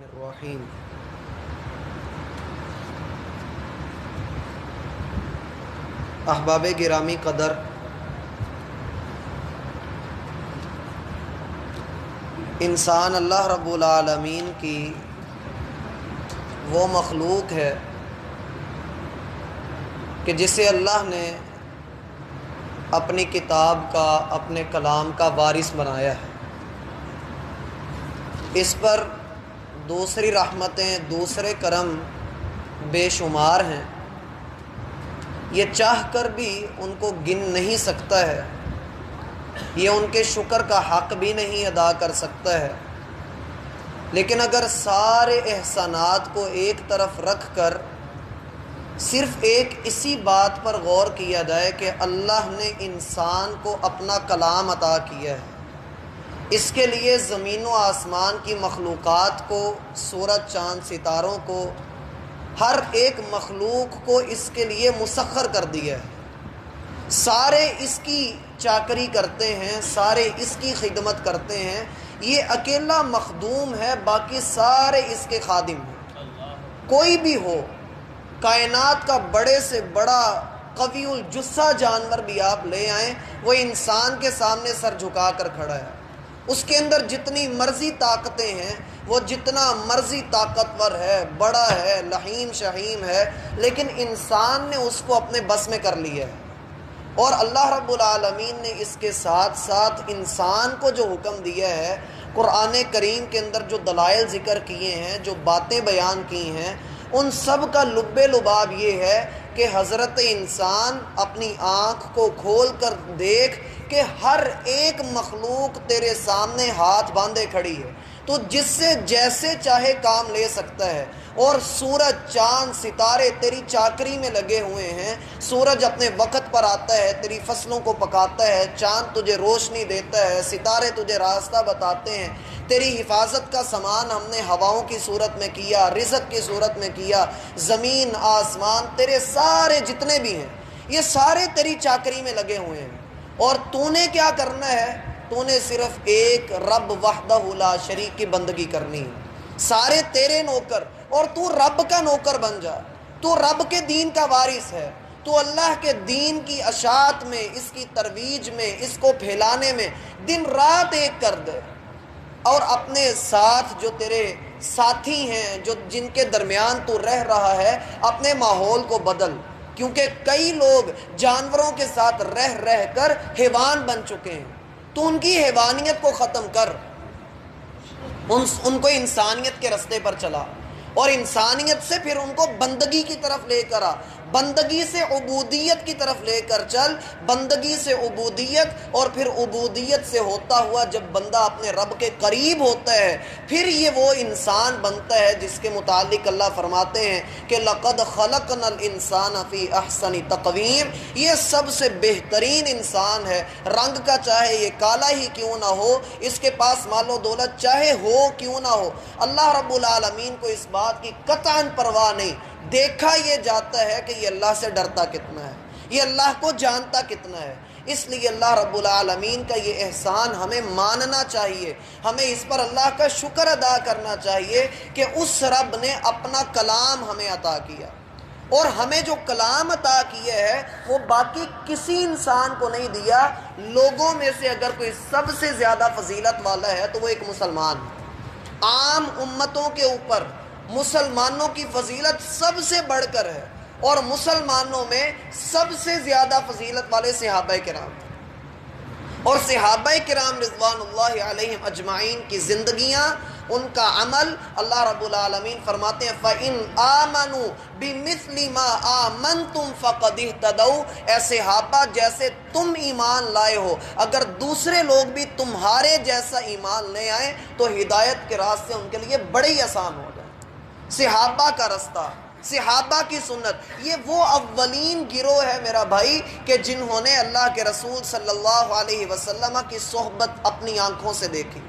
الرحیم۔ احباب گرامی قدر، انسان اللہ رب العالمین کی وہ مخلوق ہے کہ جسے اللہ نے اپنی کتاب کا، اپنے کلام کا وارث بنایا ہے۔ اس پر دوسری رحمتیں، دوسرے کرم بے شمار ہیں، یہ چاہ کر بھی ان کو گن نہیں سکتا ہے، یہ ان کے شکر کا حق بھی نہیں ادا کر سکتا ہے۔ لیکن اگر سارے احسانات کو ایک طرف رکھ کر صرف ایک اسی بات پر غور کیا جائے کہ اللہ نے انسان کو اپنا کلام عطا کیا ہے، اس کے لیے زمین و آسمان کی مخلوقات کو، سورج چاند ستاروں کو، ہر ایک مخلوق کو اس کے لیے مسخر کر دیا ہے، سارے اس کی چاکری کرتے ہیں، سارے اس کی خدمت کرتے ہیں، یہ اکیلا مخدوم ہے، باقی سارے اس کے خادم ہیں۔ کوئی بھی ہو، کائنات کا بڑے سے بڑا قوی الجثہ جانور بھی آپ لے آئیں، وہ انسان کے سامنے سر جھکا کر کھڑا ہے۔ اس کے اندر جتنی مرضی طاقتیں ہیں، وہ جتنا مرضی طاقتور ہے، بڑا ہے، لحیم شہیم ہے، لیکن انسان نے اس کو اپنے بس میں کر لیا ہے۔ اور اللہ رب العالمین نے اس کے ساتھ ساتھ انسان کو جو حکم دیا ہے، قرآن کریم کے اندر جو دلائل ذکر کیے ہیں، جو باتیں بیان کی ہیں، ان سب کا لب لباب یہ ہے کہ حضرت انسان اپنی آنکھ کو کھول کر دیکھ کہ ہر ایک مخلوق تیرے سامنے ہاتھ باندھے کھڑی ہے، تو جس سے جیسے چاہے کام لے سکتا ہے۔ اور سورج چاند ستارے تیری چاکری میں لگے ہوئے ہیں، سورج اپنے وقت پر آتا ہے، تیری فصلوں کو پکاتا ہے، چاند تجھے روشنی دیتا ہے، ستارے تجھے راستہ بتاتے ہیں، تیری حفاظت کا سامان ہم نے ہواؤں کی صورت میں کیا، رزق کی صورت میں کیا، زمین آسمان تیرے سارے جتنے بھی ہیں، یہ سارے تیری چاکری میں لگے ہوئے ہیں۔ اور تو نے کیا کرنا ہے؟ تو نے صرف ایک رب وحدہ لا شریک کی بندگی کرنی ہے، سارے تیرے نوکر، اور تو رب کا نوکر بن جا، تو رب کے دین کا وارث ہے، تو اللہ کے دین کی اشاعت میں، اس کی ترویج میں، اس کو پھیلانے میں دن رات ایک کر دے۔ اور اپنے ساتھ جو تیرے ساتھی ہیں، جو جن کے درمیان تو رہ رہا ہے، اپنے ماحول کو بدل، کیونکہ کئی لوگ جانوروں کے ساتھ رہ رہ کر حیوان بن چکے ہیں، تو ان کی حیوانیت کو ختم کر، ان کو انسانیت کے رستے پر چلا، اور انسانیت سے پھر ان کو بندگی کی طرف لے کر آ، بندگی سے عبودیت کی طرف لے کر چل، بندگی سے عبودیت، اور پھر عبودیت سے ہوتا ہوا جب بندہ اپنے رب کے قریب ہوتا ہے، پھر یہ وہ انسان بنتا ہے جس کے متعلق اللہ فرماتے ہیں کہ لَقَدْ خَلَقْنَا الْإِنسَانَ فِي أَحْسَنِ تَقْوِيمٍ، یہ سب سے بہترین انسان ہے، رنگ کا چاہے یہ کالا ہی کیوں نہ ہو، اس کے پاس مال و دولت چاہے ہو کیوں نہ ہو، اللہ رب العالمین کو اس بات کی قطعاً پرواہ نہیں، دیکھا یہ جاتا ہے کہ یہ اللہ سے ڈرتا کتنا ہے، یہ اللہ کو جانتا کتنا ہے۔ اس لیے اللہ رب العالمین کا یہ احسان ہمیں ماننا چاہیے، ہمیں اس پر اللہ کا شکر ادا کرنا چاہیے کہ اس رب نے اپنا کلام ہمیں عطا کیا، اور ہمیں جو کلام عطا کیا ہے وہ باقی کسی انسان کو نہیں دیا۔ لوگوں میں سے اگر کوئی سب سے زیادہ فضیلت والا ہے تو وہ ایک مسلمان ہے۔ عام امتوں کے اوپر مسلمانوں کی فضیلت سب سے بڑھ کر ہے، اور مسلمانوں میں سب سے زیادہ فضیلت والے صحابہ کرام، اور صحابہ کرام رضوان اللہ علیہم اجمعین کی زندگیاں، ان کا عمل، اللہ رب العالمین فرماتے ہیں فَإِنْ آمَنُوا بِمِثْلِ مَا آمَنْتُمْ فَقَدِ اهْتَدَوْا، اے صحابہ جیسے تم ایمان لائے ہو، اگر دوسرے لوگ بھی تمہارے جیسا ایمان لے آئیں تو ہدایت کے راستے ان کے لیے بڑے ہی آسان ہو جائیں۔ صحابہ کا رستہ، صحابہ کی سنت، یہ وہ اولین گروہ ہے میرا بھائی کہ جنہوں نے اللہ کے رسول صلی اللہ علیہ وسلم کی صحبت اپنی آنکھوں سے دیکھی،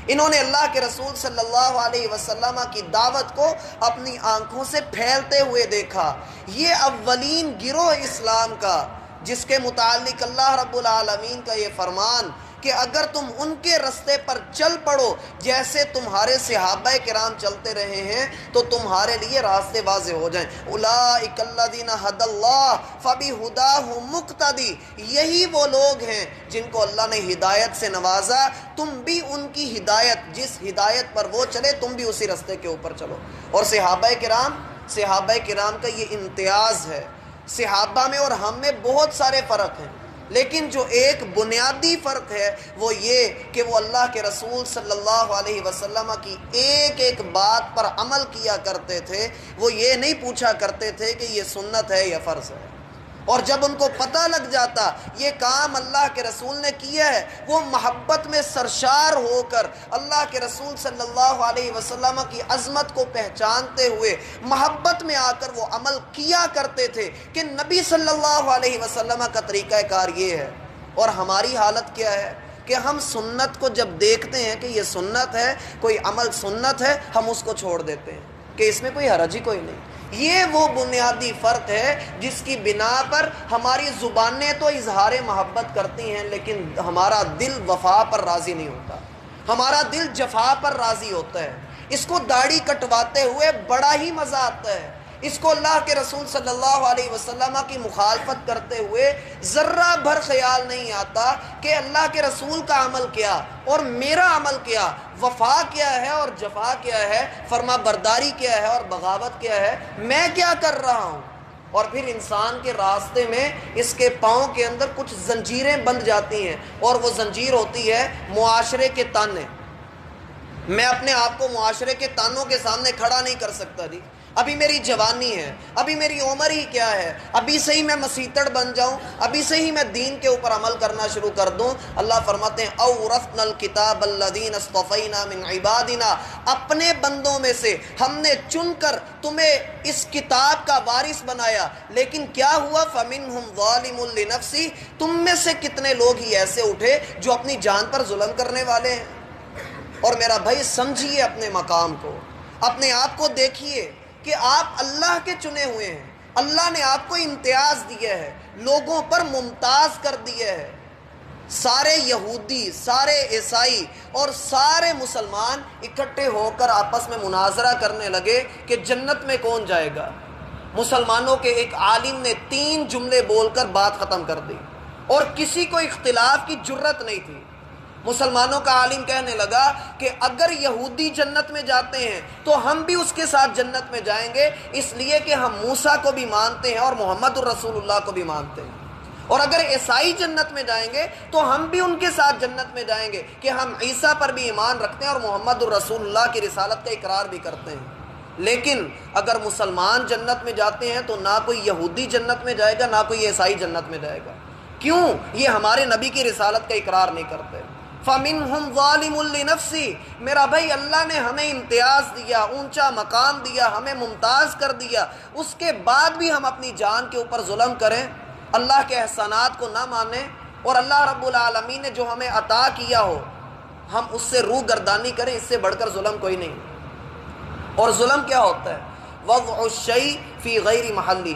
انہوں نے اللہ کے رسول صلی اللہ علیہ وسلم کی دعوت کو اپنی آنکھوں سے پھیلتے ہوئے دیکھا۔ یہ اولین گروہ اسلام کا، جس کے متعلق اللہ رب العالمین کا یہ فرمان کہ اگر تم ان کے رستے پر چل پڑو جیسے تمہارے صحابہ کرام چلتے رہے ہیں تو تمہارے لیے راستے واضح ہو جائیں. اولئک الذین ھدی اللہ فبہداہ مقتدی، یہی وہ لوگ ہیں جن کو اللہ نے ہدایت سے نوازا. تم بھی ان کی ہدایت، جس ہدایت پر وہ چلے تم بھی اسی رستے کے اوپر چلو. اور صحابہ کرام کا یہ امتیاز ہے. صحابہ میں اور ہم میں بہت سارے فرق ہیں، لیکن جو ایک بنیادی فرق ہے وہ یہ کہ وہ اللہ کے رسول صلی اللہ علیہ وسلم کی ایک ایک بات پر عمل کیا کرتے تھے. وہ یہ نہیں پوچھا کرتے تھے کہ یہ سنت ہے یا فرض ہے. اور جب ان کو پتہ لگ جاتا یہ کام اللہ کے رسول نے کیا ہے، وہ محبت میں سرشار ہو کر اللہ کے رسول صلی اللہ علیہ وسلم کی عظمت کو پہچانتے ہوئے محبت میں آ کر وہ عمل کیا کرتے تھے کہ نبی صلی اللہ علیہ وسلم کا طریقہ کار یہ ہے. اور ہماری حالت کیا ہے کہ ہم سنت کو جب دیکھتے ہیں کہ یہ سنت ہے، کوئی عمل سنت ہے، ہم اس کو چھوڑ دیتے ہیں کہ اس میں کوئی حرج ہی کوئی نہیں. یہ وہ بنیادی فرق ہے جس کی بنا پر ہماری زبانیں تو اظہار محبت کرتی ہیں لیکن ہمارا دل وفا پر راضی نہیں ہوتا، ہمارا دل جفا پر راضی ہوتا ہے. اس کو داڑھی کٹواتے ہوئے بڑا ہی مزہ آتا ہے، اس کو اللہ کے رسول صلی اللہ علیہ وسلم کی مخالفت کرتے ہوئے ذرہ بھر خیال نہیں آتا کہ اللہ کے رسول کا عمل کیا اور میرا عمل کیا، وفا کیا ہے اور جفا کیا ہے، فرما برداری کیا ہے اور بغاوت کیا ہے، میں کیا کر رہا ہوں. اور پھر انسان کے راستے میں اس کے پاؤں کے اندر کچھ زنجیریں بندھ جاتی ہیں، اور وہ زنجیر ہوتی ہے معاشرے کے تانے. میں اپنے آپ کو معاشرے کے تانوں کے سامنے کھڑا نہیں کر سکتا. جی ابھی میری جوانی ہے، ابھی میری عمر ہی کیا ہے، ابھی سے ہی میں مسیتڑ بن جاؤں، ابھی سے ہی میں دین کے اوپر عمل کرنا شروع کر دوں. اللہ فرماتے ہیں اورثنا الکتاب الذین اصطفینا من عبادنا، اپنے بندوں میں سے ہم نے چن کر تمہیں اس کتاب کا وارث بنایا. لیکن کیا ہوا؟ فمنہم ظالم لنفسہ، تم میں سے کتنے لوگ ہی ایسے اٹھے جو اپنی جان پر ظلم کرنے والے ہیں. اور میرا بھائی سمجھیے اپنے مقام کو، اپنے آپ کو دیکھیے کہ آپ اللہ کے چنے ہوئے ہیں. اللہ نے آپ کو امتیاز دیا ہے، لوگوں پر ممتاز کر دیا ہے. سارے یہودی، سارے عیسائی اور سارے مسلمان اکٹھے ہو کر آپس میں مناظرہ کرنے لگے کہ جنت میں کون جائے گا. مسلمانوں کے ایک عالم نے 3 جملے بول کر بات ختم کر دی اور کسی کو اختلاف کی جرت نہیں تھی. مسلمانوں کا عالم کہنے لگا کہ اگر یہودی جنت میں جاتے ہیں تو ہم بھی اس کے ساتھ جنت میں جائیں گے، اس لیے کہ ہم موسیٰ کو بھی مانتے ہیں اور محمد الرسول اللہ کو بھی مانتے ہیں. اور اگر عیسائی جنت میں جائیں گے تو ہم بھی ان کے ساتھ جنت میں جائیں گے کہ ہم عیسیٰ پر بھی ایمان رکھتے ہیں اور محمد الرسول اللہ کی رسالت کا اقرار بھی کرتے ہیں. لیکن اگر مسلمان جنت میں جاتے ہیں تو نہ کوئی یہودی جنت میں جائے گا، نہ کوئی عیسائی جنت میں جائے گا. کیوں؟ یہ ہمارے نبی کی رسالت کا اقرار نہیں کرتے. فَمِنْهُمْ ظَالِمٌ لِنَفْسِهِ، میرا بھائی اللہ نے ہمیں امتیاز دیا، اونچا مقام دیا، ہمیں ممتاز کر دیا، اس کے بعد بھی ہم اپنی جان کے اوپر ظلم کریں، اللہ کے احسانات کو نہ مانیں، اور اللہ رب العالمین نے جو ہمیں عطا کیا ہو ہم اس سے روح گردانی کریں. اس سے بڑھ کر ظلم کوئی نہیں. اور ظلم کیا ہوتا ہے؟ وضع الشیء فی غیر محلہ،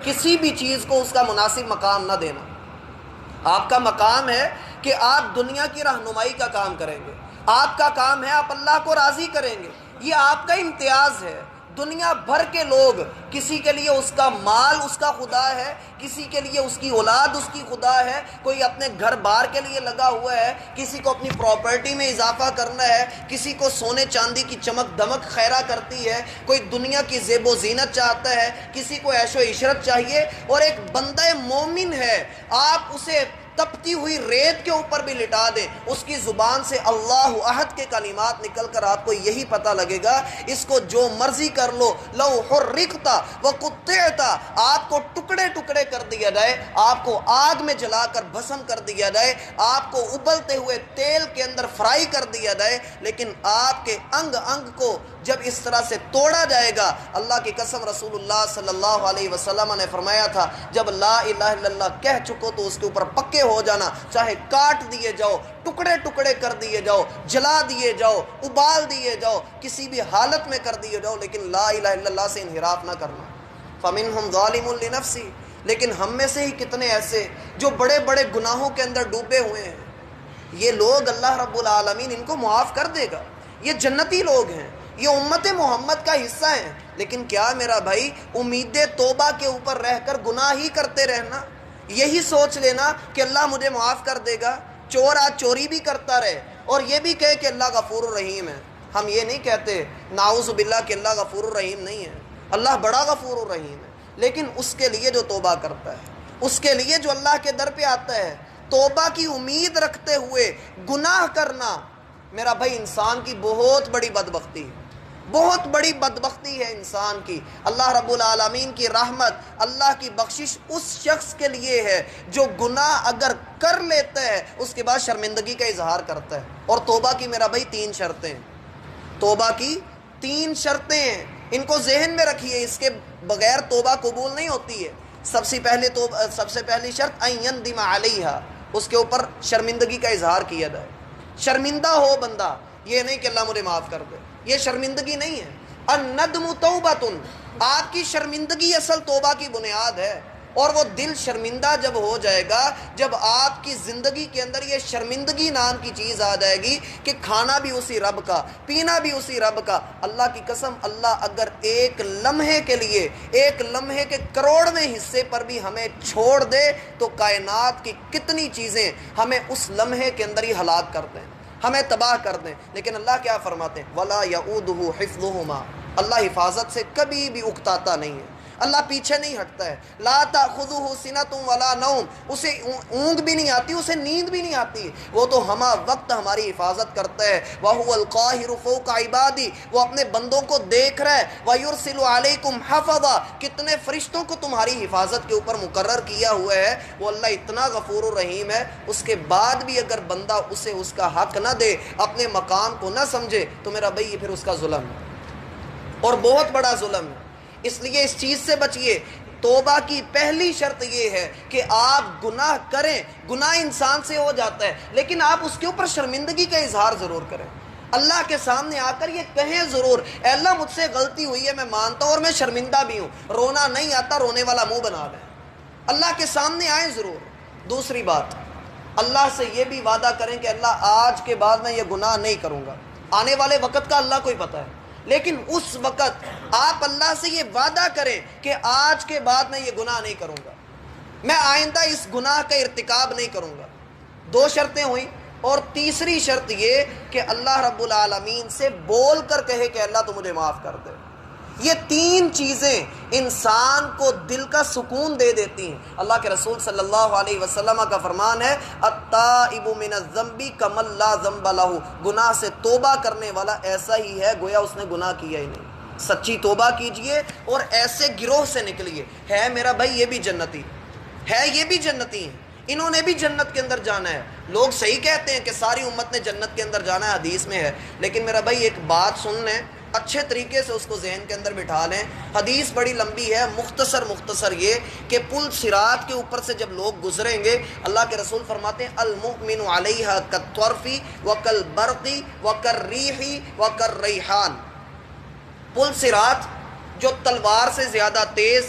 کسی بھی چیز کو اس کا مناسب مقام نہ دینا. آپ کا مقام ہے کہ آپ دنیا کی رہنمائی کا کام کریں گے، آپ کا کام ہے آپ اللہ کو راضی کریں گے، یہ آپ کا امتیاز ہے. دنیا بھر کے لوگ، کسی کے لیے اس کا مال اس کا خدا ہے، کسی کے لیے اس کی اولاد اس کی خدا ہے، کوئی اپنے گھر بار کے لیے لگا ہوا ہے، کسی کو اپنی پراپرٹی میں اضافہ کرنا ہے، کسی کو سونے چاندی کی چمک دمک خیرہ کرتی ہے، کوئی دنیا کی زیب و زینت چاہتا ہے، کسی کو عیش و عشرت چاہیے. اور ایک بندہ مومن ہے، آپ اسے تپتی ہوئی ریت کے اوپر بھی لٹا دیں، اس کی زبان سے اللہ احد کے کلمات نکل کر آپ کو یہی پتہ لگے گا اس کو جو مرضی کر لو، لو حرقت وقطعت، آپ کو ٹکڑے ٹکڑے کر دیا جائے، آپ کو آگ میں جلا کر بھسم کر دیا جائے، آپ کو ابلتے ہوئے تیل کے اندر فرائی کر دیا جائے، لیکن آپ کے انگ انگ کو جب اس طرح سے توڑا جائے گا، اللہ کی قسم رسول اللہ صلی اللہ علیہ وسلم نے فرمایا تھا جب لا الہ الا اللہ کہہ چکو تو اس کے اوپر پکے ہو جانا، چاہے کاٹ دیے جاؤ، ٹکڑے ٹکڑے کر دیے جاؤ، جلا دیے جاؤ، ابال دیے جاؤ، کسی بھی حالت میں کر دیے جاؤ، لیکن لا الہ الا اللہ سے انحراف نہ کرنا. فَمِنْهُمْ ظَالِمٌ لِنَفْسِهِ، لیکن ہم میں سے ہی کتنے ایسے جو بڑے بڑے گناہوں کے اندر ڈوبے ہوئے ہیں. یہ لوگ اللہ رب العالمین ان کو معاف کر دے گا، یہ جنتی لوگ ہیں، یہ امت محمد کا حصہ ہیں۔ لیکن کیا میرا بھائی امید توبہ کے اوپر رہ کر گناہ ہی کرتے رہنا، یہی سوچ لینا کہ اللہ مجھے معاف کر دے گا؟ چور آج چوری بھی کرتا رہے اور یہ بھی کہے کہ اللہ غفور الرحیم ہے۔ ہم یہ نہیں کہتے نعوذ باللہ کہ اللہ غفور الرحیم نہیں ہے، اللہ بڑا غفور الرحیم ہے، لیکن اس کے لیے جو توبہ کرتا ہے، اس کے لیے جو اللہ کے در پہ آتا ہے، توبہ کی امید رکھتے ہوئے گناہ کرنا، میرا بھائی انسان کی بہت بڑی بدبختی ہے، بہت بڑی بدبختی ہے انسان کی۔ اللہ رب العالمین کی رحمت، اللہ کی بخشش اس شخص کے لیے ہے جو گناہ اگر کر لیتا ہے اس کے بعد شرمندگی کا اظہار کرتا ہے۔ اور توبہ کی میرا بھائی 3 شرطیں ہیں، توبہ کی 3 شرطیں ہیں، ان کو ذہن میں رکھیے، اس کے بغیر توبہ قبول نہیں ہوتی ہے۔ سب سے پہلی شرط ان یندم علیہا، اس کے اوپر شرمندگی کا اظہار کیا جائے، شرمندہ ہو بندہ، یہ نہیں کہ اللہ مجھے معاف کر دے، یہ شرمندگی نہیں ہے۔ الندم توبۃ، آپ کی شرمندگی اصل توبہ کی بنیاد ہے، اور وہ دل شرمندہ جب ہو جائے گا، جب آپ کی زندگی کے اندر یہ شرمندگی نام کی چیز آ جائے گی کہ کھانا بھی اسی رب کا، پینا بھی اسی رب کا، اللہ کی قسم اللہ اگر ایک لمحے کے لیے، ایک لمحے کے کروڑویں حصے پر بھی ہمیں چھوڑ دے تو کائنات کی کتنی چیزیں ہمیں اس لمحے کے اندر ہی ہلاک کر دیں، ہمیں تباہ کر دیں۔ لیکن اللہ کیا فرماتے ہیں؟ وَلَا يَعُودُهُ حِفْظُهُمَا، اللہ حفاظت سے کبھی بھی اکتاتا نہیں ہے، اللہ پیچھے نہیں ہٹتا ہے۔ لا تأخذه سنة ولا نوم، اسے اونگ بھی نہیں آتی، اسے نیند بھی نہیں آتی، وہ تو ہمہ وقت ہماری حفاظت کرتا ہے۔ وَهُوَ الْقَاهِرُ فَوْقَ عِبَادِهِ، وہ اپنے بندوں کو دیکھ رہا ہے۔ وَيُرْسِلُ عَلَيْكُمْ حَفَظًا، کتنے فرشتوں کو تمہاری حفاظت کے اوپر مقرر کیا ہوا ہے۔ وہ اللہ اتنا غفور الرحیم ہے، اس کے بعد بھی اگر بندہ اسے اس کا حق نہ دے، اپنے مقام کو نہ سمجھے تو میرا بھائی یہ پھر اس کا ظلم ہے، اور بہت بڑا ظلم ہے۔ اس لیے اس چیز سے بچیے۔ توبہ کی پہلی شرط یہ ہے کہ آپ گناہ کریں، گناہ انسان سے ہو جاتا ہے لیکن آپ اس کے اوپر شرمندگی کا اظہار ضرور کریں، اللہ کے سامنے آ کر یہ کہیں ضرور، اے اللہ مجھ سے غلطی ہوئی ہے، میں مانتا ہوں اور میں شرمندہ بھی ہوں، رونا نہیں آتا، رونے والا منہ بنا لیں، اللہ کے سامنے آئیں ضرور۔ دوسری بات، اللہ سے یہ بھی وعدہ کریں کہ اللہ آج کے بعد میں یہ گناہ نہیں کروں گا، آنے والے وقت کا اللہ کو ہی پتہ ہے، لیکن اس وقت آپ اللہ سے یہ وعدہ کریں کہ آج کے بعد میں یہ گناہ نہیں کروں گا، میں آئندہ اس گناہ کا ارتکاب نہیں کروں گا۔ 2 شرطیں ہوئیں، اور تیسری شرط یہ کہ اللہ رب العالمین سے بول کر کہے کہ اللہ تو مجھے معاف کر دے۔ یہ 3 چیزیں انسان کو دل کا سکون دے دیتی ہیں۔ اللہ کے رسول صلی اللہ علیہ وسلم کا فرمان ہے التائب من الذنب کمن لا ذنب لہ، گناہ سے توبہ کرنے والا ایسا ہی ہے گویا اس نے گناہ کیا ہی نہیں۔ سچی توبہ کیجئے اور ایسے گروہ سے نکلیے۔ ہے میرا بھائی یہ بھی جنتی ہے، یہ بھی جنتی ہیں، انہوں نے بھی جنت کے اندر جانا ہے۔ لوگ صحیح کہتے ہیں کہ ساری امت نے جنت کے اندر جانا ہے، حدیث میں ہے، لیکن میرا بھائی ایک بات سن لیں، اچھے طریقے سے اس کو ذہن کے اندر بٹھا لیں۔ حدیث بڑی لمبی ہے، مختصر یہ کہ پل صراط کے اوپر سے جب لوگ گزریں گے، اللہ کے رسول فرماتے ہیں المؤمن علیہا کالطرف وکالبرق وکالریح وکالریحان، پل صراط جو تلوار سے زیادہ تیز،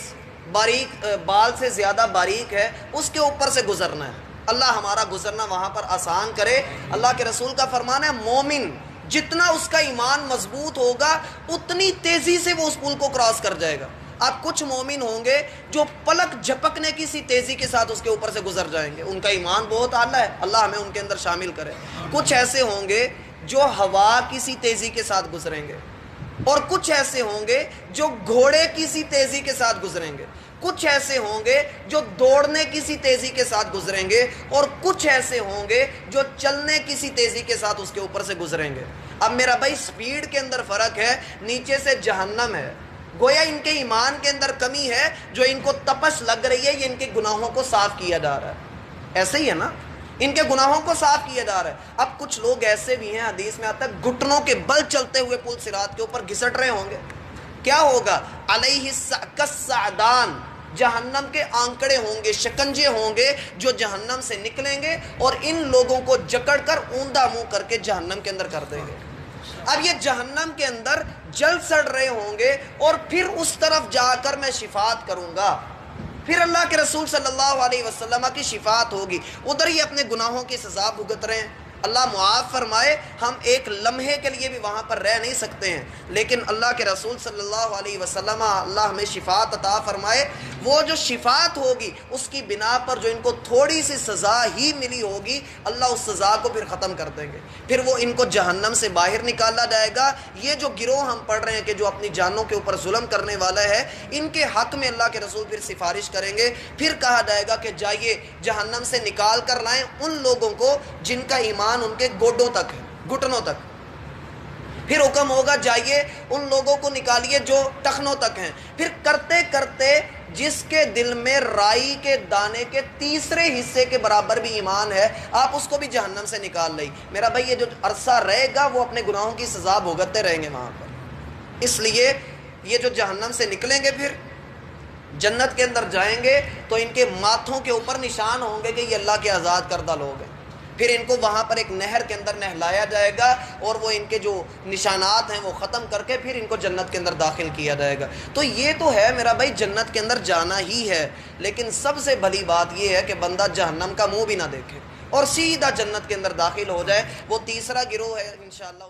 باریک بال سے زیادہ باریک ہے، اس کے اوپر سے گزرنا ہے۔ اللہ ہمارا گزرنا وہاں پر آسان کرے۔ اللہ کے رسول کا فرمان ہے مومن جتنا اس کا ایمان مضبوط ہوگا اتنی تیزی سے وہ اس پل کو کراس کر جائے گا۔ اب کچھ مومن ہوں گے جو پلک جھپکنے کی سی تیزی کے ساتھ اس کے اوپر سے گزر جائیں گے، ان کا ایمان بہت اعلیٰ ہے، اللہ ہمیں ان کے اندر شامل کرے۔ کچھ ایسے ہوں گے جو ہوا کی سی تیزی کے ساتھ گزریں گے، اور کچھ ایسے ہوں گے جو گھوڑے کی سی تیزی کے ساتھ گزریں گے، کچھ ایسے ہوں گے جو دوڑنے کی سی تیزی کے ساتھ گزریں گے، اور کچھ ایسے ہوں گے جو چلنے کی سی تیزی کے ساتھ اس کے اوپر سے گزریں گے۔ اب میرا بھائی سپیڈ کے اندر فرق ہے، نیچے سے جہنم ہے، گویا ان کے ایمان کے اندر کمی ہے، جو ان کو تپش لگ رہی ہے، یہ ان کے گناہوں کو صاف کیا جا رہا ہے۔ ایسے ہی ہے نا، ان کے گناہوں کو صاف کیا جا رہا ہے۔ اب کچھ لوگ ایسے بھی ہیں، حدیث میں آتا ہے گھٹنوں کے بل چلتے ہوئے پل صراط کے اوپر گھسٹ رہے ہوں گے، کیا ہوگا؟ علیہ کالصعدان، جہنم کے آنکڑے ہوں گے، شکنجے ہوں گے جو جہنم سے نکلیں گے اور ان لوگوں کو جکڑ کر اوندا منہ کر کے جہنم کے اندر کر دیں گے۔ اب یہ جہنم کے اندر جل سڑ رہے ہوں گے، اور پھر اس طرف جا کر میں شفاعت کروں گا، پھر اللہ کے رسول صلی اللہ علیہ وسلم کی شفاعت ہوگی، ادھر ہی اپنے گناہوں کی سزا بھگت رہے ہیں، اللہ معاف فرمائے، ہم ایک لمحے کے لیے بھی وہاں پر رہ نہیں سکتے ہیں، لیکن اللہ کے رسول صلی اللہ علیہ وسلم، اللہ ہمیں شفاعت عطا فرمائے، وہ جو شفاعت ہوگی اس کی بنا پر جو ان کو تھوڑی سی سزا ہی ملی ہوگی، اللہ اس سزا کو پھر ختم کر دیں گے، پھر وہ ان کو جہنم سے باہر نکالا جائے گا۔ یہ جو گروہ ہم پڑھ رہے ہیں کہ جو اپنی جانوں کے اوپر ظلم کرنے والا ہے، ان کے حق میں اللہ کے رسول پھر سفارش کریں گے، پھر کہا جائے گا کہ جائیے جہنم سے نکال کر لائیں ان لوگوں کو جن کا ایمان ان کے گوڈوں تک ہے، گھٹنوں تک۔ پھر حکم ہوگا جائیے ان لوگوں کو نکالیے جو ٹخنوں تک ہیں۔ پھر کرتے کرتے جس کے دل میں رائی کے دانے کے تیسرے حصے کے برابر بھی ایمان ہے، آپ اس کو بھی جہنم سے نکال لیں۔ میرا بھائی یہ جو عرصہ رہے گا وہ اپنے گناہوں کی سزا بھگتتے رہیں گے وہاں پر۔ اس لیے یہ جو جہنم سے نکلیں گے پھر جنت کے اندر جائیں گے تو ان کے ماتھوں کے اوپر نشان ہوں گے کہ یہ اللہ کے آزاد کردہ لوگ ہیں۔ پھر ان کو وہاں پر ایک نہر کے اندر نہلایا جائے گا اور وہ ان کے جو نشانات ہیں وہ ختم کر کے پھر ان کو جنت کے اندر داخل کیا جائے گا۔ تو یہ تو ہے میرا بھائی جنت کے اندر جانا ہی ہے، لیکن سب سے بڑی بات یہ ہے کہ بندہ جہنم کا منہ بھی نہ دیکھے اور سیدھا جنت کے اندر داخل ہو جائے۔ وہ تیسرا گروہ ہے انشاءاللہ۔